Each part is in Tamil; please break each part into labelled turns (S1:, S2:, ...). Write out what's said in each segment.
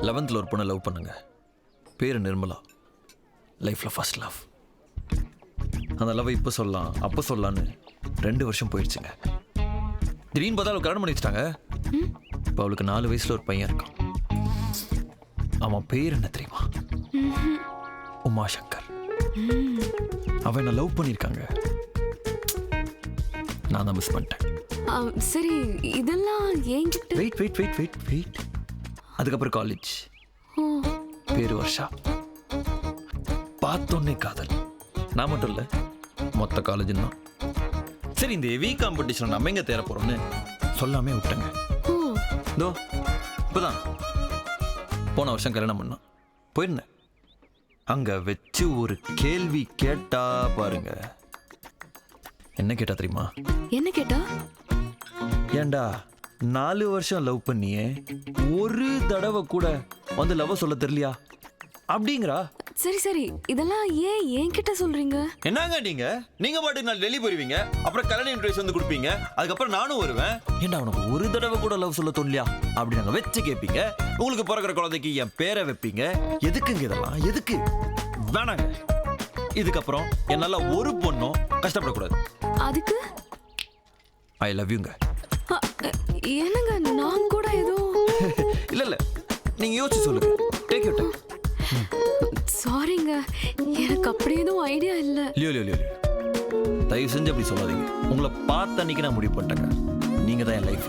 S1: 11th ஒரு பொண்ணை லவ் பண்ணுங்க. பேர் நிர்மலா. லைஃப்பில் ஃபர்ஸ்ட் லவ். அந்த லவ் இப்போ சொல்லலாம் அப்போ சொல்லலான்னு 2 வருஷம் போயிடுச்சுங்க. திடீர்னு பார்த்தா அவளுக்கு கல்யாணம் பண்ணி வச்சுட்டாங்க. இப்போ அவளுக்கு 4 வயசில் ஒரு பையன் இருக்கான். அவன் பேர் என்ன தெரியுமா? உமாசங்கர். அவன் என்ன லவ் பண்ணியிருக்காங்க. நான் தான் மிஸ் பண்ணிட்டேன்.
S2: சரி, இதெல்லாம் என்கிட்ட.
S1: வெயிட். அதுக்கப்புறம் காலேஜ். பேரு வருஷா. பார்த்தோன்னே காதல். நான் மட்டும் இல்லை, மொத்த காலேஜ் தான். சரி, இந்த ஹெவி காம்படிஷன் நம்ம எங்க தேர போறோம்னு சொல்லாமே விட்டேங்க. இதோ இப்போதான் போன வருஷம் கல்யாணம் பண்ணோம். போயிருந்தேன். அங்க வச்சு ஒரு கேள்வி கேட்டா பாருங்க. என்ன கேட்டா தெரியுமா?
S2: என்ன கேட்டா?
S1: ஏண்டா 4 வருஷம் லவ் பண்ணியே ஒரு தடவை கூட வந்து லவ் சொல்ல தெரியலையா அப்படிங்கிறா.
S2: சரி, இதெல்லாம் ஏன் என்கிட்ட சொல்றீங்க?
S1: என்னங்க நீங்க பாட்டுக்கு நான் டெல்லி போயிருவீங்க, அப்புறம் கல்யாண இன்டர்வியூ வந்து கொடுப்பீங்க, அதுக்கப்புறம் நானும் வருவேன். ஏண்டா உனக்கு ஒரு தடவை கூட லவ் சொல்ல தோணலையா அப்படி நாங்க வச்சு கேட்பீங்க. உங்களுக்கு பிறகுற குழந்தைக்கு என் பேரை வைப்பீங்க. எதுக்குங்க இதெல்லாம்? எதுக்கு? வேணாங்க. இதுக்கப்புறம் என்னால ஒரு பொண்ணும் கஷ்டப்படக்கூடாது.
S2: அதுக்கு
S1: ஐ லவ் யூங்க.
S2: என்னங்க, நான் கூட ஏதோ
S1: இல்ல நீங்க யோசிச்சு சொல்லுங்க. Take you time.
S2: சாரிங்க, எனக்கு அப்படி எதுவும் ஐடியா இல்ல.
S1: லியோ தயவு செஞ்சு அப்படி சொல்லாதீங்க. உங்களை பார்த்த அன்னைக்கு நான் முடிவு பண்ணிட்டேங்க. நீங்க தான் என் லைஃப்.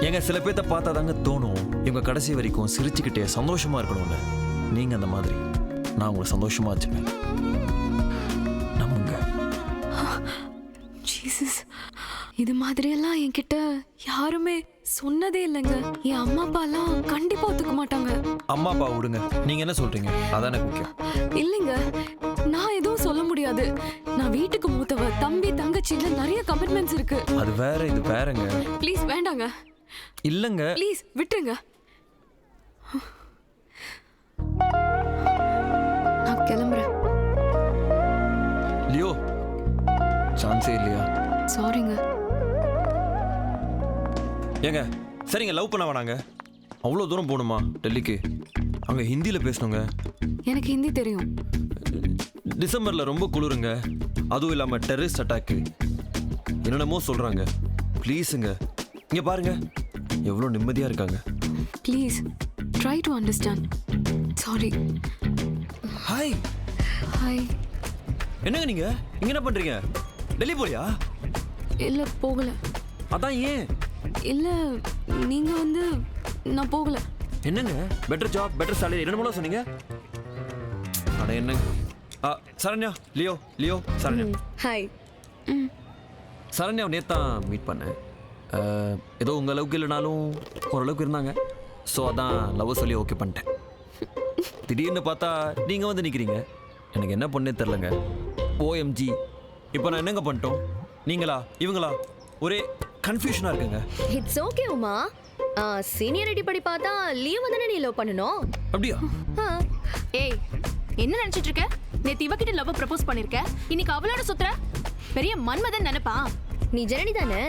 S1: எங்க சில பேர்த்த பார்த்தா தாங்க தோணும் இவங்க கடைசி வரைக்கும் சிரிச்சுக்கிட்டே சந்தோஷமா இருக்கணும்னு. நீங்க அந்த மாதிரி. நான் உங்களை சந்தோஷமா வச்சுப்பேன். நம்புங்க.
S2: ஜீசஸ், இது மாதிரியெல்லாம் என்கிட்ட யாருமே சொன்னதே இல்லைங்க. என் அம்மா அப்பாலாம் கண்டிப்பா ஒத்துக்க மாட்டாங்க.
S1: அம்மா அப்பா விடுங்க, நீங்க என்ன சொல்றீங்க அதான் எனக்கு முக்கியம்.
S2: இல்லைங்க, நான் எதுவும் சொல்ல முடியாது. நான் வீட்டுக்கு மூத்தவ, தம்பி தங்கச்சில நிறைய கமிட்மெண்ட்ஸ் இருக்கு.
S1: அது வேற, இது வேறங்க.
S2: ப்ளீஸ் வேண்டாங்க.
S1: இல்லங்க
S2: ப்ளீஸ் விட்டுருங்க. நான் கிளம்புறேன்.
S1: லியோ, சான்ஸே இல்லையா?
S2: சாரிங்க.
S1: ஏங்க சரிங்க, லவ் பண்ண வேணாங்க. அவ்வளோ தூரம் போகணுமா டெல்லிக்கு? அங்கே ஹிந்தியில் பேசணுங்க.
S2: எனக்கு ஹிந்தி தெரியும்.
S1: டிசம்பரில் ரொம்ப குளிருங்க. அதுவும் இல்லாமல் டெரரிஸ்ட் அட்டாக்கு என்னென்னமோ சொல்கிறாங்க. ப்ளீஸுங்க, இங்கே பாருங்க எவ்வளோ நிம்மதியாக இருக்காங்க.
S2: Please try to understand. Sorry.
S1: Hi.
S2: Hi.
S1: என்னங்க நீங்கள் இங்கே என்ன பண்ணுறீங்க? டெல்லி போலியா?
S2: இல்லை, போகல.
S1: அதான் ஏன்?
S2: இல்லை, நீங்கள் வந்து நான் போகல.
S1: என்னங்க பெட்டர் ஜாப், பெட்டர் சேலரி என்னென்னமோ சொன்னீங்க. அட என்னங்க. சரண்யா, லியோ சரண்யா.
S3: ஹாய்.
S1: சரண்யா நேத்தான் மீட் பண்ணேன். ஏதோ உங்கள் அளவுக்கு இல்லைனாலும் ஓரளவுக்கு இருந்தாங்க. ஸோ அதான் லவ் சொல்லி ஓகே பண்ணிட்டேன். திடீர்னு பார்த்தா நீங்கள் வந்து நிற்கிறீங்க. எனக்கு என்ன பண்ணே தெரிலங்க. OMG, இப்போ நான் என்னங்க பண்ணிட்டோம்? நீங்களா இவங்களா? ஒரே கன்ஃபியூஷனாக இருக்குங்க.
S3: It's okay Uma. சீனியரிட்டி படி பார்த்தா லீவ் வந்து நீ லவ் பண்ணணும்.
S1: அப்படியா?
S4: ஏய், என்ன நினைச்சிட்டு இருக்க? நேத்து இவகிட்ட லவ் ப்ரப்போஸ் பண்ணிருக்க, இன்னைக்கு அவளோட சுத்துற. பெரிய மன்மதன் நினைப்பா?
S3: நீ ஜனனி தானே?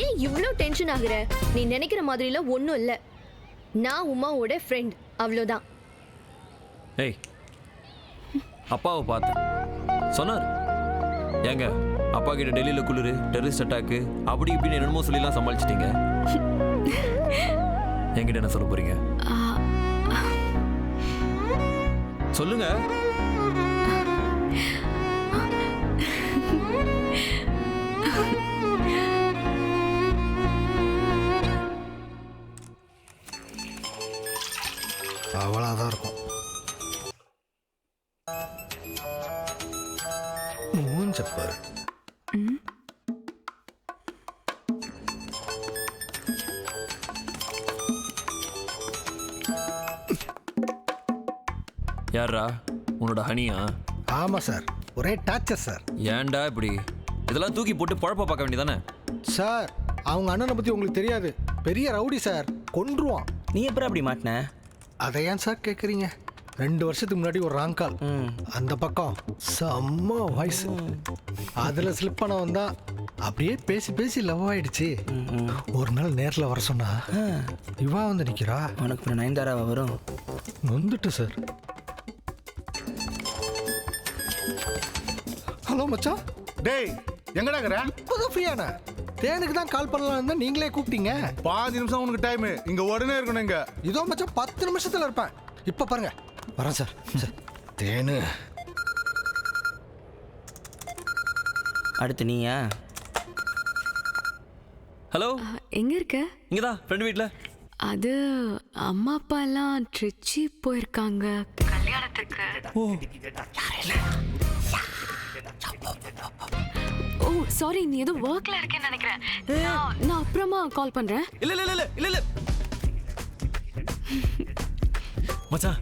S3: ஏன் இவ்ளோ டென்ஷன் ஆகுற? நீ நினைக்கிற மாதிரிலாம் ஒன்றும் இல்லை. நான் உமாவோட ஃப்ரெண்ட், அவ்வளோதான்.
S1: ஏய், அப்பாவை பார்த்தேன் சொன்னார். ஏங்க அப்பா கிட்ட டெல்லியில் குளிரு, டெரரிஸ்ட் அட்டாக்கு அப்படி இப்படின்னு என்னமோ சொல்லிலாம் சமாளிச்சிட்டீங்க. என்கிட்ட என்ன சொல்ல போறீங்க? சொல்லுங்க.
S5: அவ்வளோதான் இருக்கும். மூஞ்சப்பர்.
S1: யாரா உன்னோட ஹனியா?
S5: ஆமாம் சார், ஒரே டார்ச்சர் சார்.
S1: ஏன்டா இப்படி? இதெல்லாம் தூக்கி போட்டு பழப்ப பார்க்க வேண்டியதானே?
S5: சார், அவங்க அண்ணனை பற்றி உங்களுக்கு தெரியாது. பெரிய ரவுடி சார், கொன்றுவான்.
S6: நீ எப்படி அப்படி மாட்டின?
S5: அதை ஏன் சார் கேட்குறீங்க? 2 வருஷத்துக்கு முன்னாடி ஒரு ராங் கால். அந்த பக்கம் செம்ம வாய்ஸ். அதில் ஸ்லிப் பண்ண வந்தா அப்படியே பேசி பேசி லவ் ஆயிடுச்சு. ஒரு நாள் நேரில் வர சொன்னா இவா வந்து நிற்கிறா.
S6: உனக்கு இப்போ நயன்தாராவா வரும்?
S5: வந்துட்டு சார். ஹலோ மச்சான்.
S7: டேய் எங்கடா இருக்கிற?
S5: இப்போதான் ஃப்ரீயாண்ணா. தேனுக்கு தான் கால் பண்ணலாம் இருந்தா நீங்களே கூப்பிட்டீங்க.
S7: 5 நிமிஷம் உனக்கு டைம். இங்க உடனே இருக்கணும். இங்க
S5: இதோ மச்சான் 10 நிமிஷத்துல இருப்பேன். இப்போ பாருங்க வரேன் சார். சார் தேனு.
S6: அடுத்து நீயா?
S1: ஹலோ,
S2: எங்க இருக்க?
S1: இங்கதான் ஃப்ரெண்ட் வீட்ல.
S2: அது அம்மா அப்பா எல்லாம் ட்ரிச்சி போயிருக்காங்க கல்யாணத்துக்கு. ஓ சாரி, நீ ஏதோ ஒர்க்ல இருக்கேன்னு நினைக்கிறேன். நான் அப்புறமா கால் பண்றேன்.
S1: இல்ல இல்ல இல்ல இல்ல இல்ல மச்சான்,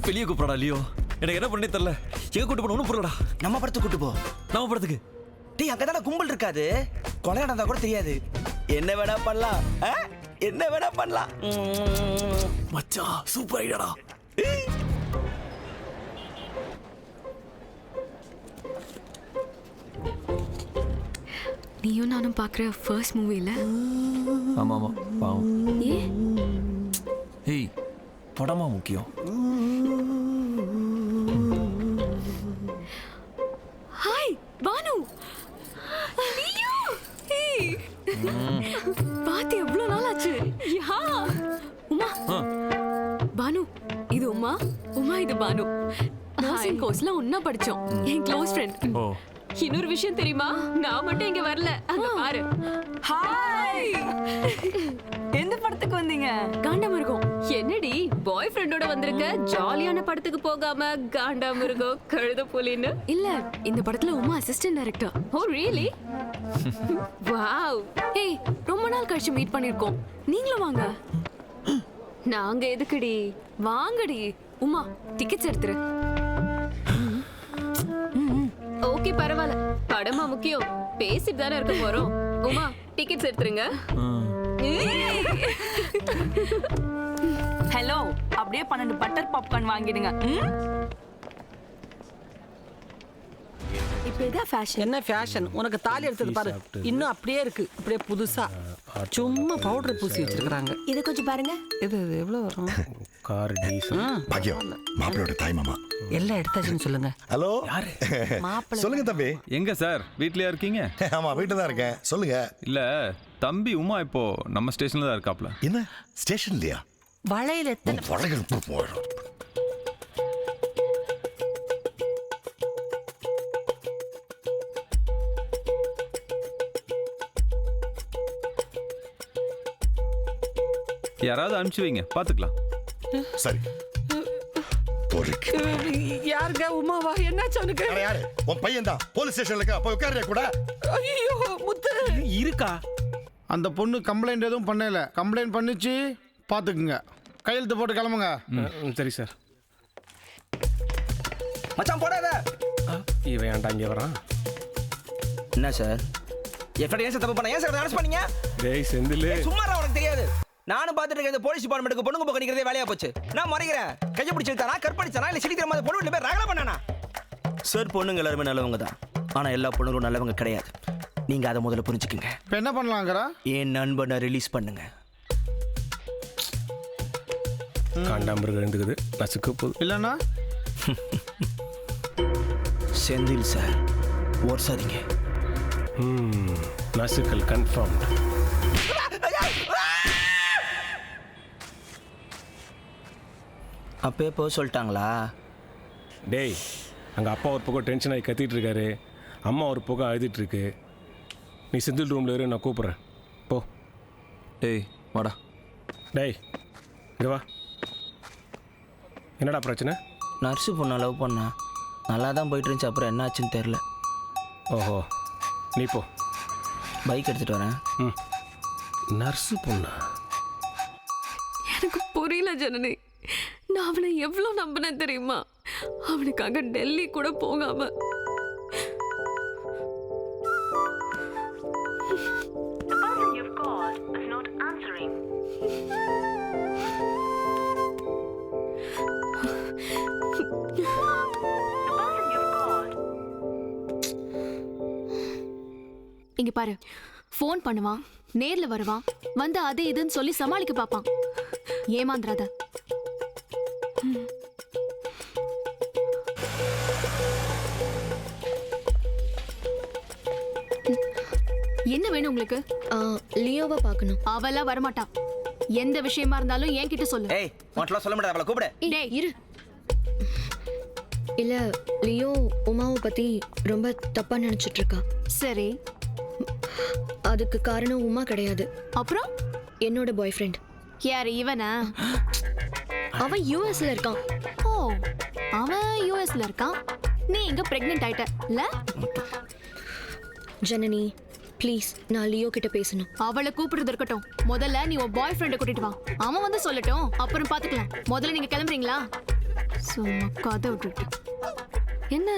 S1: வெளியே கூப்பிடா லியோ. எனக்கு என்ன பண்ணே தெரியல. எங்க கூட்டு போன ஒன்றும் புரியலடா.
S6: நம்ம படத்துக்கு கூட்டு போ.
S1: நம்ம படத்துக்கு?
S6: டேய் அங்கதான கும்பல் இருக்காது. கொலை நடந்தா கூட தெரியாது. என்ன வேணா பண்ணலாம். என்ன வேணா பண்ணலாம்.
S1: மச்சான் சூப்பர் ஐடியாடா.
S2: நீயும் நானும் பார்க்குற ஃபர்ஸ்ட் மூவில.
S1: ஆமா ஆமா பாவம்.
S2: ஏ
S1: ஏய், படமா முக்கியம்.
S2: ஹாய் பானு. லியோ. ஏய் பாத்தி எவ்வளவு நாள் ஆச்சு. யா உமா. பானு இது உமா. உமா இது பானு. நர்சிங் கோர்ஸ்ல ஒண்ணா படிச்சோம். என் க்ளோஸ் ஃப்ரெண்ட்.
S1: ஓ,
S4: இன்னொரு விஷயம் தெரியுமா? நான் மட்டும் இங்க வரல. அங்க பாரு.
S8: ஹாய். எந்த படத்துக்கு வந்தீங்க?
S2: காண்டமிருகம்.
S4: என்னடி பாய் ஃப்ரெண்டோட வந்திருக்க? ஜாலியான படத்துக்கு போகாம காண்டாமிருகம் கழுத புலின்னு?
S2: இல்ல, இந்த படத்துல உமா அசிஸ்டன்ட் டைரக்டர்.
S4: ஓ ரியலி? வாவ்.
S2: ஏய் ரொம்ப நாள் கழிச்சு மீட் பண்ணிருக்கோம். நீங்களும் வாங்க.
S4: நாங்க எதுக்குடி?
S2: வாங்கடி. உமா டிக்கெட்ஸ் எடுத்துரு.
S4: ஓகே பரவாயில்ல. படமா முக்கியம். பேசிட்டு தானே இருக்க போறோம். உமா டிக்கெட்ஸ் எடுத்துருங்க.
S8: ஹலோ, அப்படியே 12 பட்டர் பாப்கார்ன் வாங்கிடுங்க.
S9: இப்படிதான் ஃபேஷன்.
S10: என்ன ஃபேஷன்? உனக்கு தாலி எடுத்தது பாரு, இன்னும் அப்படியே இருக்கு. அப்படியே புதுசா சும்மா பவுடர் பூசி வச்சிருக்காங்க.
S9: இது கொஞ்சம் பாருங்க.
S10: இது எவ்வளவு வரும்?
S7: Car diesel.
S11: பாக்கியம் மாப்பிளோட தாய் மாமா.
S10: எல்லாம் எடுத்தாச்சுன்னு சொல்லுங்க.
S11: ஹலோ,
S10: மாப்பிள்ளை
S11: சொல்லுங்க தம்பி.
S12: எங்க சார் வீட்லயா இருக்கீங்க?
S11: ஆமா வீட்டுல தான் இருக்கேன். சொல்லுங்க.
S12: இல்ல தம்பி உமா இப்போ நம்ம ஸ்டேஷன்ல தான் இருக்காப்ல.
S11: என்ன ஸ்டேஷன்லயா?
S10: வளையல் எத்தனை
S11: வளையல் போயிடும்.
S12: யாராவது அனுப்பிச்சு வைங்க, பாத்துக்கலாம்.
S11: சரி.
S10: யாருங்க? உமாவா? என்னாச்சு அவனுக்கு?
S11: யாரு? உன் பையன் தான் போலீஸ் ஸ்டேஷன்ல இருக்கா. போய் உட்காரியா கூட.
S10: ஐயோ முத்து
S7: இருக்கா? அந்த பொண்ணு கம்ப்ளைண்ட் எதுவும் பண்ணல. கம்ப்ளைண்ட் பண்ணிச்சு பாத்துக்குங்க. கையெழுத்து போட்டு கிளம்புங்க. சரி சார்.
S6: மச்சான் போடாத.
S7: இவன் ஏன்டா இங்கே வரான்?
S6: என்ன சார்? எப்படி ஏன் சார் தப்பு பண்ண? ஏன் சார் அரெஸ்ட் பண்ணீங்க?
S7: டேய் செந்தில்,
S6: சும்மா உனக்கு தெரியாது. நானும் பார்த்துட்டு இருக்கேன். இந்த போலீஸ் டிபார்ட்மெண்ட்டுக்கு பொண்ணுங்க போக நிக்கிறதே வேலையா போச்சு. நான் முறைக்கிறேன். கையை பிடிச்சிருத்தானா, கற்பழிச்சானா, இல்ல சிரிக்கிற மாதிரி பொண்ணு வீட்டுல போய் ரகலை பண்ணானா? சார் பொண்ணுங்க எல்லாருமே நல்லவங்க தான். ஆனா எல்லா பொண்ணுங்களும் நல்லவங்க கிடையாது. நீங்க அதை முதல்ல புரிஞ்சுக்குங்க.
S7: இப்போ என்ன பண்ணலாங்கிறா?
S6: என் நண்பனை ரிலீஸ் பண்ணுங்க.
S7: காண்டாமிருகம் எழுந்துக்குது. நசுக்கு போகுது. இல்லைன்னா
S6: செந்தில் சார் ஓர்சாதீங்க.
S7: நசுக்கல் கன்ஃபார்ம்.
S6: அப்பயே போக சொல்லிட்டாங்களா?
S7: டேய், அங்கே அப்பா ஒரு பக்கம் டென்ஷன் ஆகி கத்திட்டு இருக்காரு, அம்மா ஒரு பக்கம் அழுதுட்டு இருக்கு. நீ செந்தில் ரூமில் இரு, நான் கூப்பிட்றேன். போ.
S1: ஏய் வாடா.
S7: டேய் இங்கே வா. என்னடா பிரச்சனை?
S6: நர்ஸு பொண்ணை லவ் பண்ணா நல்லா தான் போயிட்டு இருந்துச்சு. அப்புறம் என்ன ஆச்சுன்னு தெரில.
S7: ஓஹோ, நீ போ.
S6: பைக் எடுத்துகிட்டு வரேன்.
S7: ம். நர்ஸு பொண்ணா?
S2: எனக்கு புரியல ஜனனி. நான் அவனை எவ்வளோ நம்பினேன் தெரியுமா? அவனுக்காக டெல்லி கூட போகாம.
S4: இங்க பாரு, ஃபோன் பண்ணுவான், நேர்ல வருவான், வந்து அது இதுன்னு சொல்லி சமாளிக்க பார்ப்பான். ஏமாந்துராத. என்ன வேணும் உங்களுக்கு?
S3: லியோவை பார்க்கணும்.
S4: அவெல்லாம் வரமாட்டான். எந்த விஷயமா இருந்தாலும் என்கிட்ட சொல்லு.
S6: ஏய் உன்கிட்ட சொல்ல முடியாது, அவளை கூப்பிடு.
S4: டேய்
S3: இரு. இல்ல, லியோ உமாவை பத்தி ரொம்ப தப்பா நினைச்சிட்டு இருக்கா.
S4: சரி,
S3: அதுக்கு காரணம் உமா கிடையாது,
S4: அப்புறம்
S3: என்னோட பாய் ஃப்ரெண்ட்.
S4: யார் இவனா?
S3: அவன் யூஎஸ்ல இருக்கான்.
S4: ஓ, அவன் யூஎஸ்ல இருக்கான், நீ இங்க பிரெக்னென்ட் ஆயிட்ட இல்ல?
S3: ஜனனி ப்ளீஸ், நான் லியோ கிட்ட பேசணும்.
S4: அவளை கூப்பிடுறது இருக்கட்டும், முதல்ல நீ உன் பாய் ஃப்ரெண்டை கூட்டிட்டு வா. அவன் வந்து சொல்லட்டும், அப்புறம் பாத்துக்கலாம். முதல்ல நீங்க கிளம்புறீங்களா? சும்மா கதை விட்டுட்டு.
S2: என்ன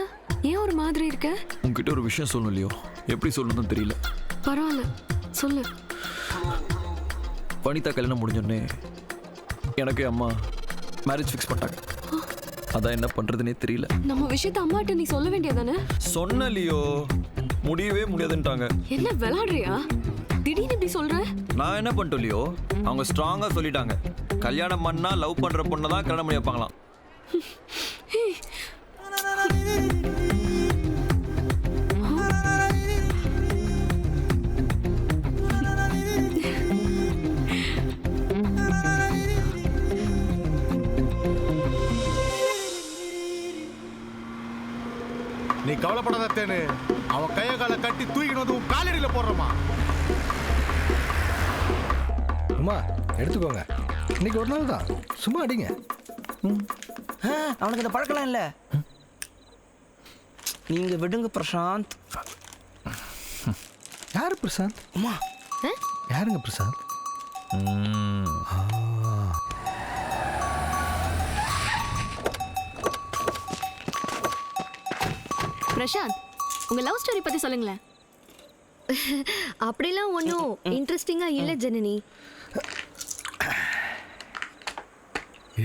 S2: ஏன் ஒரு மாதிரி இருக்க?
S1: உங்ககிட்ட ஒரு விஷயம் சொல்லணும் இல்லையோ, எப்படி சொல்லணும்னு தெரியல.
S2: பரவாயில்ல, சொல்லு.
S1: வனிதா கல்யாணம் முடிஞ்சோடனே எனக்கு அம்மா மேரேஜ் ஃபிக்ஸ் பண்ணிட்டாங்க. அதான் என்ன பண்றதுனே தெரியல.
S2: நம்ம விஷயத்த அம்மாட்ட நீ சொல்ல வேண்டியதானே?
S1: சொன்னலையோ, முடியவே முடியாதுன்ட்டாங்க.
S2: என்ன விளையாடுறியா? திடீர்னு இப்படி சொல்ற?
S1: நான் என்ன பண்ணிட்டோம் இல்லையோ, அவங்க ஸ்ட்ராங்கா சொல்லிட்டாங்க, கல்யாணம் பண்ணா லவ் பண்ற பொண்ணை தான் கல்யாணம் பண்ணி வைப்பாங்களாம்.
S11: நீ கவலைப்படாத தேனு, அவன் கைய காலை கட்டி தூக்கிட்டு வந்து உன் காலடியில போடுறமா.
S5: அம்மா எடுத்துக்கோங்க, இன்னைக்கு ஒரு நாள் தான், சும்மா அடிங்க.
S6: அவனுக்கு இந்த பழக்கலாம் இல்ல. நீங்க விடுங்க பிரசாந்த்.
S5: யாரு பிரசாந்த்?
S6: அம்மா
S5: யாருங்க பிரசாந்த்?
S4: பிரசாந்த், உங்க லவ் ஸ்டோரி பத்தி சொல்லுங்களேன்.
S3: அப்படிலாம் ஒன்றும் இன்ட்ரெஸ்டிங்கா இல்ல ஜனனி.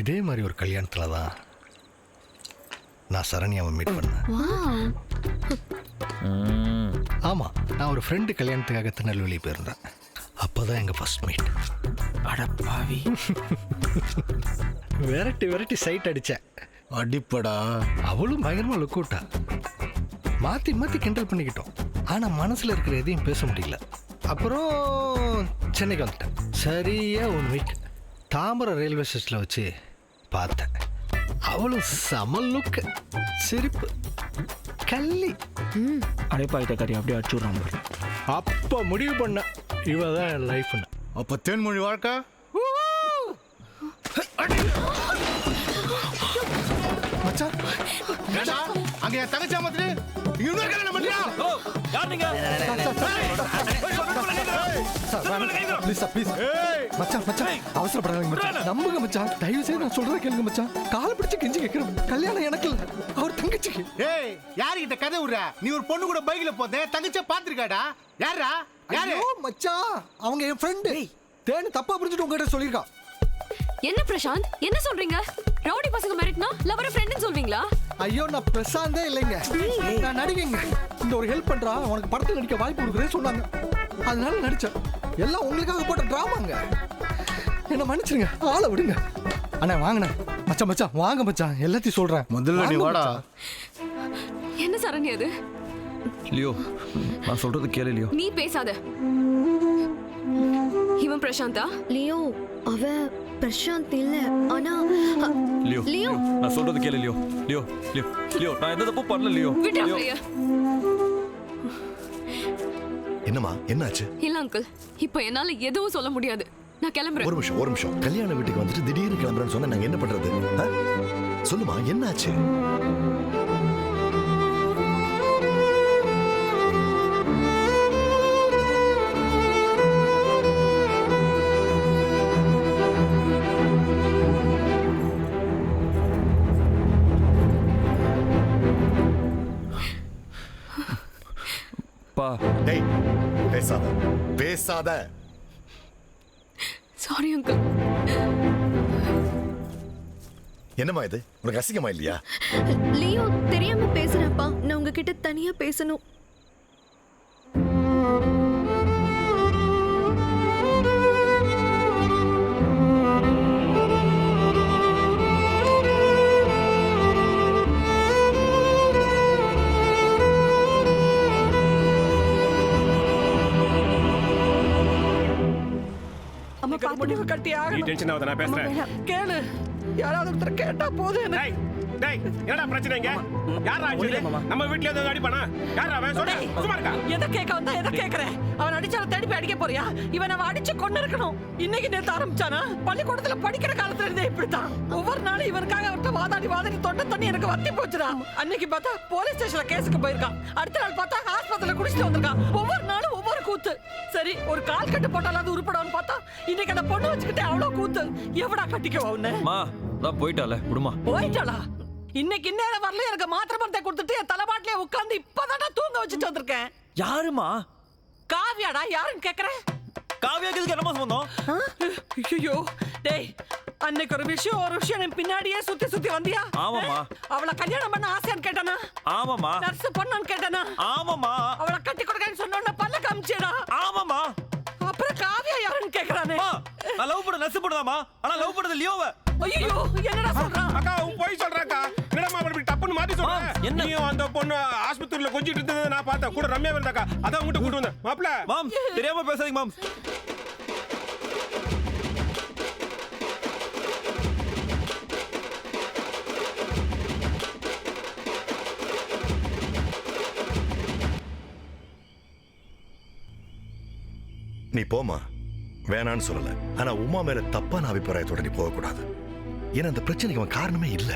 S5: இதே மாதிரி ஒரு கல்யாணத்துல தான் நான் சரண்யாவை மீட் பண்ணேன். ஆமா, நான் ஒரு ஃப்ரெண்டு கல்யாணத்துக்காக திருநெல்வேலி போயிருந்தேன். அப்போதான் எங்க ஃபர்ஸ்ட் மீட்.
S6: அடப்பாவி.
S5: விரட்டி விரட்டி சைட் அடிச்சேன். அடிப்படா. அவளும் பயங்கரமா லுக் அவுட்டா. மாத்தி மாத்தி கிண்டல் பண்ணிக்கிட்டோம். ஆனா மனசுல இருக்கிற எதையும் பேச முடியல. அப்புறம் சென்னைக்கு வந்துட்டேன். சரியா 1 வீக் தாம்பரம் ரயில்வே ஸ்டேஷன்ல வச்சு பார்த்தேன். அவளும் செம லுக், சிரிப்பு, கள்ளி.
S6: அடைப்பாயிட்ட கறி அப்படியே அடிச்சுடுறான்.
S5: அப்ப முடிவு பண்ண இவதான் என் லைஃப்னு.
S11: அப்ப தேன்மொழி வாழ்க்கை
S5: மச்சான்,
S11: அங்க என் தங்கச்சி அமர்த்து இன்னொரு கல்யாணம் பண்றியா?
S1: யார் நீங்க?
S5: மச்சான் மச்சான் அவசரப்படாதீங்க மச்சான், நம்புங்க மச்சான், தயவு செய்து நான் சொல்றத கேளுங்க மச்சான். காலை பிடிச்சு கெஞ்சி கேட்கிறேன், கல்யாணம் எனக்கு இல்ல, அவர் தங்கச்சிக்கு.
S11: ஏய், யாருகிட்ட கதை விடுற? நீ ஒரு பொண்ணு கூட பைக்ல போதே தங்கச்சியை பாத்துருக்காடா? யாரா? யாரு?
S5: மச்சான், அவங்க என் ஃப்ரெண்டு. தேனு தப்பா புரிஞ்சுட்டு உங்ககிட்ட சொல்லியிருக்கான்.
S2: என்ன பிரசாந்த், என்ன சொல்றீங்க? ரவுடி பசங்க மிரட்டினா லவர ஃப்ரெண்ட்னு சொல்வீங்களா?
S5: ஐயோ, நான் பிரசாந்தே இல்லைங்க, நான் நடிகைங்க. இந்த ஒரு ஹெல்ப் பண்றா, உனக்கு படத்தில் நடிக்க வாய்ப்பு கொடுக்குறேன்னு சொன்னாங்க, அதனால நடிச்சேன். எல்லாம் உங்களுக்காக போட்ட டிராமாங்க. என்ன மன்னிச்சிருங்க, ஆளை விடுங்க. அண்ணா வாங்கண்ணா. மச்சான் மச்சான் வாங்க மச்சான், எல்லாத்தையும் சொல்றேன்.
S11: முதல்ல நீ வாடா.
S2: என்ன சரண்யா அது?
S1: லியோ, நான் சொல்றது கேளு லியோ.
S2: நீ பேசாத. இவன் பிரசாந்தா?
S3: லியோ அவ பிரசாந்த் இல்ல. ஆனா
S1: லியோ,
S3: லியோ
S1: நான் சொல்றது கேளு லியோ. லியோ லியோ லியோ, நான் எந்த தப்பு பண்ணல லியோ.
S2: விடு
S1: லியோ.
S2: அப்படியே.
S11: என்னம்மா, என்னாச்சு?
S2: இல்ல அங்கிள், இப்போ என்னால எதுவும் சொல்ல முடியாது. நான் கிளம்புறேன்.
S11: ஒரு நிமிஷம். கல்யாண வீட்டுக்கு வந்துட்டு திடீர்னு கிளம்புறேன்னு சொன்னா நாங்க என்ன பண்றது? சொல்லுமா, என்னாச்சு? டேய், பேசாத பேசாத.
S2: Sorry uncle.
S11: என்னம்மா இது, உனக்கு அசிங்கமா இல்லையா?
S3: லியோ தெரியாம பேசுறப்பா, நான் உங்ககிட்ட தனியா பேசணும்.
S10: ஒரு முடிவு கட்டி
S7: நீ
S10: ஆகணும்.
S7: டென்ஷன் ஆகுது, நான் பேசுறேன்.
S10: கேளு, யாராவது ஒருத்தர் கேட்டா போதும் எனக்கு.
S7: டேய், டேய், என்னடா பிரச்சனை இங்க? யாரா ஆக்சுவலி நம்ம வீட்ல ஏதோ அடிப்பானா? யாரா அவன்? சொல்லு, சும்மா இருக்கா?
S10: எதை கேட்க வந்தா எதை கேட்கறேன்? அவன் அடிச்சால திருப்பி அடிக்க போறியா? இவன் அவன் அடிச்சு கொண்டு இருக்கணும். இன்னைக்கு நேத்து ஆரம்பிச்சானா? பள்ளிக்கூடத்துல படிக்கிற காலத்துல இருந்தே இப்படித்தான். ஒவ்வொரு நாளும் இவனுக்காக அவர்கிட்ட வாதாடி தொண்டை தண்ணி எனக்கு வத்தி போச்சுடா. அன்னைக்கு பார்த்தா போலீஸ் ஸ்டேஷன்ல கேஸுக்கு போயிருக்கான். அடுத்த நாள் பார்த்தா ஹாஸ்பிட்டல்ல குடிச்சிட்டு வந்திருக்கான். ஒவ்வொரு நாளும் ஒவ்வொரு கூத்து. சரி, ஒரு கால் கட்டு போட்டாலாவது உருப்படான்னு பார்த்தா இன்னைக்கு அந்த பொண்ணு வச்சுக்கிட்டே அவ்வளவு கூத்து. எவடா கட்டிக்கவா உன்னை?
S1: மா நான் போயிட்டால விடுமா.
S10: போயிட்டாளா? இன்னைக்கு இந்நேரம் வரல எனக்கு மாத்திரை மருந்தை கொடுத்துட்டு என் தலைமாட்டிலே உட்கார்ந்து இப்பதான்டா தூங்க வச்சுட்டு வந்திருக்கேன்.
S1: யாருமா?
S10: காவியாடா, யாருன்னு கேக்குறேன்.
S1: காவியாக்கு இதுக்கு என்னமா சம்பந்தம்?
S10: ஐயோ டேய், அன்னைக்கு ஒரு விஷயம் என் பின்னாடியே சுத்தி வந்தியா?
S1: ஆமாமா.
S10: அவளை கல்யாணம் பண்ண ஆசையான்னு கேட்டானா?
S1: ஆமாமா.
S10: நர்ஸ் பொண்ணான்னு கேட்டானா?
S1: ஆமாமா.
S10: அவளை கட்டி கொடுக்கன்னு சொன்னோன்னு பல்ல காமிச்சேடா?
S1: ஆமாமா.
S10: அப்புறம் காவியா யாருன்னு கேக்குறானே?
S1: நான் லவ் பண்ண நர்ஸ் பண்ணுதாமா, ஆனா லவ் பண்ணது லியோவ.
S10: ஐயோ, என்னடா சொல்றான்?
S7: அக்கா, உன் போய் சொல்றாக்கா. என்னடா அப்படி டப்புன்னு மாத்தி சொல்றேன்.
S1: என்ன?
S7: நீயும் அந்த பொண்ணு ஆஸ்பத்திரியில கொஞ்சிட்டு இருந்தது நான் பார்த்தேன். கூட ரம்யா வந்தாக்கா. அதான் உங்ககிட்ட கூட்டு வந்தேன். மாப்ள.
S1: மாம், தெரியாம பேசாதீங்க மாம்.
S9: நீ போமா, வேணான்னு சொல்லல. ஆனா உமா மேல தப்பான அபிப்பிராயத்தோட நீ போகக்கூடாது. ஏன்னா அந்த பிரச்சனைக்கு அவன் காரணமே இல்ல.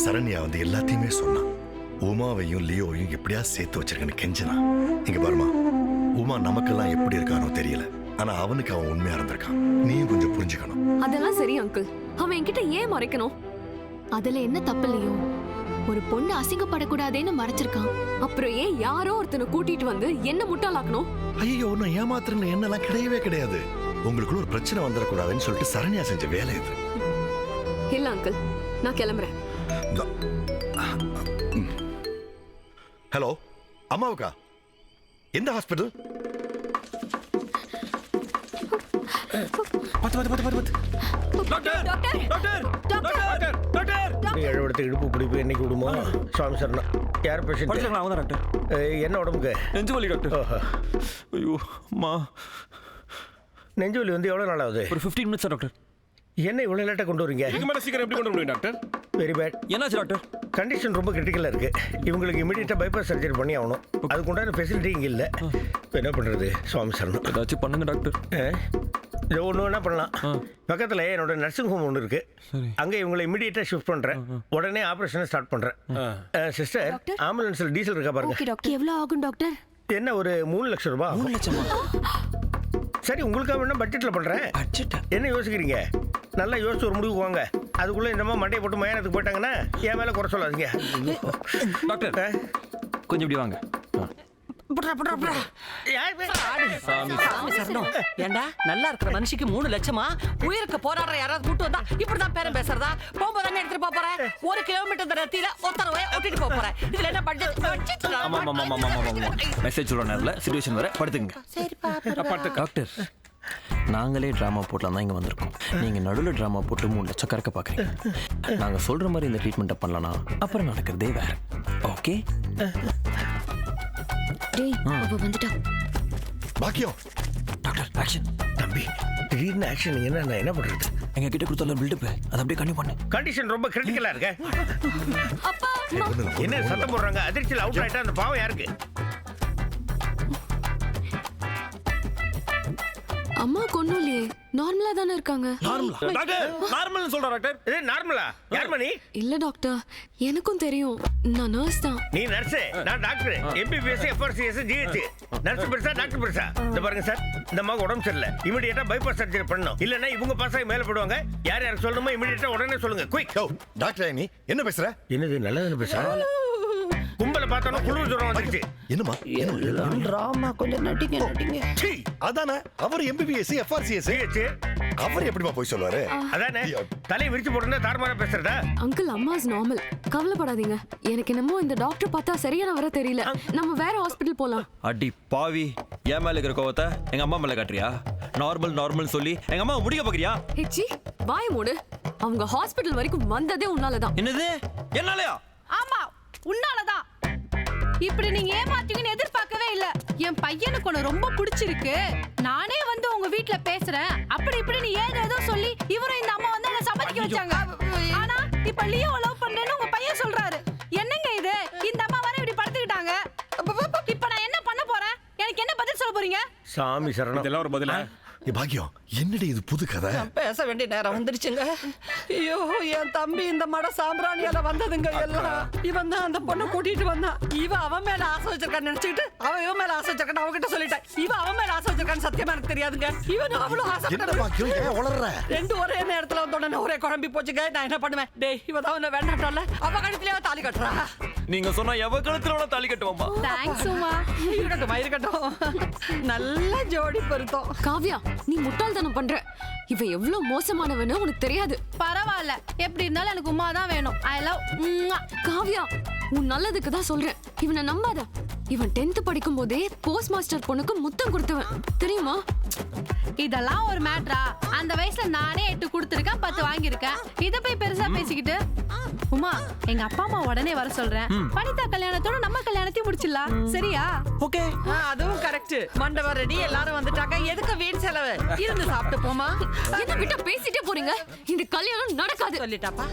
S9: சரண்யா வந்து எல்லாத்தையுமே சொன்னான். உமாவையும் லியோவையும் எப்படியா சேர்த்து வச்சிருக்கேன்னு கெஞ்சினா. இங்க பாருமா, உமா நமக்கெல்லாம் எப்படி இருக்கானோ தெரியல, ஆனா அவனுக்கு அவன் உண்மையா இருந்திருக்கான். நீயும் கொஞ்சம் புரிஞ்சுக்கணும்.
S2: அதெல்லாம் சரி அங்கிள், அவன் என்கிட்ட ஏன் மறைக்கணும்?
S4: அதுல என்ன தப்பு இல்லையோ? ஒரு பொண்ணு அசிங்கப்படக்கூடாதேன்னு மறைச்சிருக்கான்.
S2: அப்புறம் ஏன் யாரோ ஒருத்தனை கூட்டிட்டு வந்து என்ன முட்டாளாக்கணும்?
S9: ஐயோ, நான் ஏமாத்துறேன்னு என்னெல்லாம் கிடையவே கிடையாது. உங்களுக்குள்ள ஒரு பிரச்சனை வந்துடக்கூடாதுன்னு சொல்லிட்டு சரண்யா செஞ்ச வேலை இது.
S2: இல்ல அங்கிள், நான் கிளம்புறேன்.
S9: ஹலோ, அம்மாவுக்கா? எந்த ஹாஸ்பிட்டல்?
S6: இடுப்பு பிடிப்பு என்னைக்கு விடுமோ? சுவாமி சரணா. யார் பேஷண்ட்? என்ன உடம்புக்கு?
S1: நெஞ்சு வலி டாக்டர். ஐயோ அம்மா,
S6: நெஞ்சு வலி வந்து எவ்வளோ நாள் ஆகுது?
S1: ஒரு 15 மினிட்ஸ் டாக்டர்.
S6: என்ன இவ்வளோ லேட்டாக கொண்டு வரீங்க?
S7: இதுக்கு மேலே சீக்கிரம் எப்படி கொண்டு வர முடியும் டாக்டர்?
S6: Very bad.
S1: என்னாச்சு டாக்டர்?
S6: கண்டிஷன் ரொம்ப கிரிட்டிக்கலாக இருக்கு. இவங்களுக்கு இமீடியட்டாக பைபாஸ் சர்ஜரி பண்ணி ஆகணும். அதுக்கு உண்டான ஃபெசிலிட்டி இங்கே இல்லை. இப்போ என்ன பண்ணுறது? சுவாமி சரணம்.
S1: ஏதாச்சும் பண்ணுங்க டாக்டர்.
S6: இது ஒன்று வேணா பண்ணலாம். பக்கத்தில் என்னோட நர்சிங் ஹோம் ஒன்று இருக்கு. அங்கே இவங்களை இமீடியட்டாக ஷிஃப்ட் பண்ணுறேன். உடனே ஆப்ரேஷனை ஸ்டார்ட் பண்ணுறேன். சிஸ்டர், ஆம்புலன்ஸில் டீசல் இருக்கா பாருங்க.
S4: எவ்வளவு ஆகும் டாக்டர்?
S6: என்ன ஒரு 3 லட்சம் ரூபாய்?
S1: 3 லட்சமா?
S6: சரி, உங்களுக்காக வேணா பட்ஜெட்டில் பண்ணுறேன். என்ன யோசிக்கிறீங்க? நல்லா யோசிச்சு ஒரு முடிவுக்கு வாங்க. அதுக்குள்ளே இந்த மாதிரி மண்டையை போட்டு மயானத்துக்கு போயிட்டாங்கன்னா என் மேலே குறை சொல்லாதீங்க.
S1: டாக்டர் கொஞ்சம் இப்படி வாங்க.
S10: ஏண்டா, நல்லா இருக்கிற மனுஷிக்கு 3 லட்சமா? உயிருக்கு போராடுற யாராவது கூட்டு வந்தா இப்படிதான் பேரம் பேசுறதா? போகும்போது என்ன எடுத்துட்டு போறேன்? 1 கிலோமீட்டர் தூரத்தில ஒருத்தர் ஓட்டிட்டு போறேன். இதுல என்ன பட்ஜெட்?
S1: மெசேஜ் சொல்ற நேரத்தில் சிச்சுவேஷன் வர படுத்துங்க. டாக்டர், நாங்களே ட்ராமா போட்டலாம் தான் இங்கே வந்திருக்கோம். நீங்கள் நடுவில் ட்ராமா போட்டு 3 லட்சம் கறக்க பார்க்குறீங்க. நாங்கள் சொல்கிற மாதிரி இந்த ட்ரீட்மெண்ட்டை பண்ணலனா அப்புறம் நடக்கிறதே வேற. ஓகே?
S3: டேய், அவ வந்துட்டா.
S9: பாக்கியம்.
S1: Doctor, action.
S6: தம்பி, திடீர்னு ஆக்ஷன் என்ன என்ன பண்ணுறது?
S1: எங்க கிட்ட கொடுத்தாலும் பில்டப் அதை அப்படியே கண்டினியூ பண்ணு.
S6: கண்டிஷன் ரொம்ப கிரிட்டிக்கலாக இருக்கு. என்ன சத்தம் போடுறாங்க? அதிர்ச்சியில் அவுட் ஆகிட்டா அந்த பாவம் யாருக்கு?
S2: அம்மா கொன்னும் இல்லையே, நார்மலா தானே இருக்காங்க.
S1: நார்மல் சொல்ற டாக்டர்.
S6: இது நார்மலா? யார் மணி?
S2: இல்ல டாக்டர், எனக்கும் தெரியும், நான் நர்ஸ் தான்.
S6: நீ நர்ஸ், நான் doctor. MBBS, FRCS, GH. Nurse பெருசா, டாக்டர் பெருசா? இந்த பாருங்க சார், இந்த அம்மாவுக்கு உடம்பு சரியில்லை. இமிடியேட்டா பைபாஸ் சர்ஜரி பண்ணணும். இல்லைன்னா இவங்க பாஸ் ஆகி மேலே போடுவாங்க. யார் யாருக்கு சொல்லணுமோ இமிடியேட்டா உடனே சொல்லுங்க. குயிக்.
S9: டாக்டர், நீ என்ன பேசுற?
S6: என்னது நல்லதுன்னு பேசுற? கும்பலை பார்த்தோன்னா குளிர் ஜுரம் வந்துருச்சு.
S9: என்னமா?
S10: டிராமா கொஞ்சம் நடிங்க.
S9: அதானே அவர் MBBS, FRCS. அவர் எப்படிமா போய் சொல்லுவாரு?
S6: அதானே தலையை விரிச்சு போட்டு தாறுமாறா பேசுறதா?
S2: அங்கிள், அம்மா இஸ் நார்மல், கவலைப்படாதீங்க. எனக்கு என்னமோ இந்த டாக்டர் பார்த்தா சரியான வர தெரியல. நம்ம வேற ஹாஸ்பிடல் போலாம்.
S1: அடி பாவி, என் மேல இருக்கிற கோவத்தை எங்க அம்மா மேல காட்டுறியா? நார்மல் சொல்லி எங்க அம்மா முடிக்க பாக்குறியா?
S2: ஹெச்சி, வாய மூடு. அவங்க ஹாஸ்பிடல் வரைக்கும் வந்ததே உன்னாலதான்.
S1: என்னது? என்னாலயா?
S8: ஆமா, உன்னாலதான். இப்படி நீங்க ஏமாத்தீங்கன்னு எதிர்பார்க்கவே இல்ல.
S4: என் பையனுக்கு உன்னை ரொம்ப பிடிச்சிருக்கு, நானே வந்து உங்க வீட்ல பேசுறேன் அப்படி இப்படி நீ ஏதோ சொல்லி இவரும் இந்த அம்மா வந்து என்ன சம்மதிக்க வச்சாங்க. ஆனா இப்ப லியோ லவ் பண்றேன்னு உங்க பையன் சொல்றாரு. என்னங்க இது? இந்த அம்மா வர இப்படி படுத்துக்கிட்டாங்க. இப்ப நான் என்ன பண்ண போறேன்? எனக்கு என்ன பதில் சொல்ல போறீங்க?
S7: சாமி சரணம். இதெல்லாம் ஒரு பதிலா?
S9: பாக்கியம், என்னடி இது புது கதை?
S10: பேச வேண்டிய நேரம் வந்துருச்சுங்க. ஐயோ, என் தம்பி இந்த மட சாம்பிராணியால வந்ததுங்க எல்லாம். இவன் தான் அந்த பொண்ணை கூட்டிட்டு வந்தான். இவ அவன் மேல ஆசை வச்சிருக்கான்னு நினைச்சுக்கிட்டு அவன் இவன் மேல ஆசை வச்சிருக்கான்னு அவகிட்ட சொல்லிட்டேன். இவ அவன் மேல ஆசை வச்சிருக்கான்னு சத்தியமா எனக்கு தெரியாதுங்க. இவன் அவ்வளவு ஆசை. ரெண்டு ஒரே நேரத்துல வந்தோடனே ஒரே குழம்பி போச்சுங்க. நான் என்ன பண்ணுவேன்? டேய், இவ தான் உன்னை வேண்டாட்டோம்ல, அவ கழுத்துலயே தாலி கட்டுறா.
S1: நீங்க சொன்னா எவ கழுத்துல தாலி கட்டுவோமா?
S4: தேங்க்ஸ் உமா.
S10: இருக்கட்டும். நல்ல ஜோடி பொருத்தம்.
S2: காவ்யா, நீ முட்டாள்தனம் பண்ற. இவன் எவ்வளவு மோசமானவன்னு உனக்கு தெரியாது.
S4: பரவாயில்ல, எப்படி இருந்தாலும் எனக்கு உமா தான் வேணும். I love.
S2: காவ்யா, உன் நல்லதுக்கு தான் சொல்றேன். இவனை நம்பாத. இவன் 10th படிக்கும் போதே போஸ்ட் மாஸ்டர் பொண்ணுக்கு முத்தம் கொடுத்தவன், தெரியுமா?
S4: இதெல்லாம் ஒரு மேட்ரா? அந்த வயசுல நானே 8 கொடுத்துருக்கேன், 10 வாங்கியிருக்கேன். இத போய் பெருசா பேசிக்கிட்டு. உமா, எங்க அப்பா அம்மா உடனே வர சொல்றேன். வனிதா கல்யாணத்தோட நம்ம கல்யாணத்தையும் முடிச்சிடலாம், சரியா?
S10: ஓகே, அதுவும் கரெக்ட். மண்டபம் ரெடி, எல்லாரும் வந்துட்டாங்க. எதுக்கு வீண் செலவு? இருந்து சாப்பிட்டு போமா.
S2: என்ன விட்டு பேசிட்டே போறீங்க? இந்த கல்யாணம் நடக்காது.
S10: சொல்லிட்டாப்பா.